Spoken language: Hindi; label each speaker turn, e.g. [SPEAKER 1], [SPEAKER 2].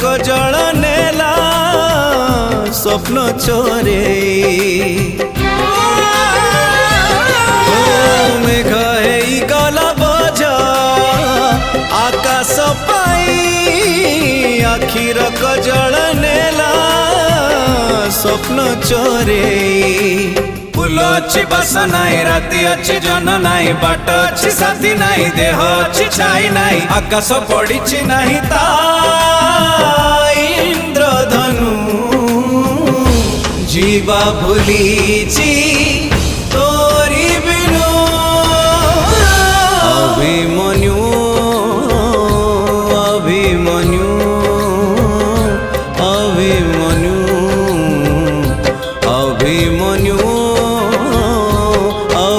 [SPEAKER 1] कजल नेला स्वप्न चोरे मेघ हेई गला बज आकाश पाई आखिर कजल नेला स्वप्न चोरे फूल अच्छी बास नाई राति अच्छी जन नाई बाट अच्छी साथी नाई देह अच्छी छाई नाई आकाश पड़ी नाही ता इंद्रधनु जीवा भूली